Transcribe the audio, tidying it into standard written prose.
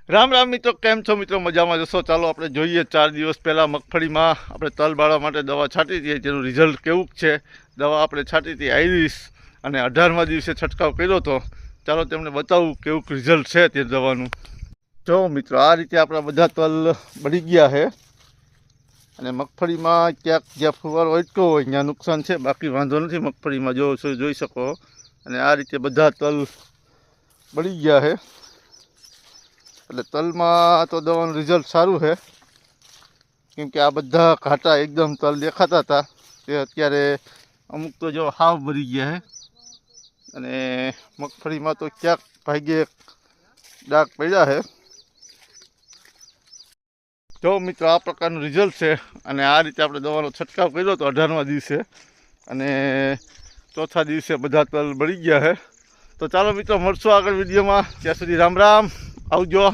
રામ રામ મિત્રો, કેમ છો મિત્રો? મજામાં જશો? ચાલો આપણે જોઈએ 4 દિવસ પહેલાં મગફળીમાં આપણે તલ બાળવા માટે દવા છાંટી હતી, જેનું રિઝલ્ટ કેવું છે. દવા આપણે છાંટી હતી આઈરિસ અને 18મા દિવસે છંટકાવ કર્યો હતો. ચાલો તમને બતાવું કેવું રિઝલ્ટ છે તે દવાનું. જો મિત્રો, આ રીતે આપણા બધા તલ બળી ગયા છે અને મગફળીમાં ક્યાંક જ્યાં ફુવારો અટક્યો હોય ત્યાં નુકસાન છે, બાકી વાંધો નથી. મગફળીમાં જોઈ શકો. અને આ રીતે બધા તલ બળી ગયા છે. એટલે તલમાં તો દવાનું રિઝલ્ટ સારું છે, કેમ કે આ બધા ઘાટા એકદમ તલ દેખાતા હતા તે અત્યારે અમુક તો જો હાવ ભરી ગયા છે. અને મગફળીમાં તો ક્યાંક ભાગ્યે ડાઘ પડ્યા છે. જો મિત્રો, આ પ્રકારનું રિઝલ્ટ છે. અને આ રીતે આપણે દવાનો છંટકાવ કર્યો હતો 18મા દિવસે, અને ચોથા દિવસે બધા તલ બળી ગયા છે. તો ચાલો મિત્રો, મળશું આગળ વિડીયોમાં. ત્યાં સુધી રામ રામ, આવજો.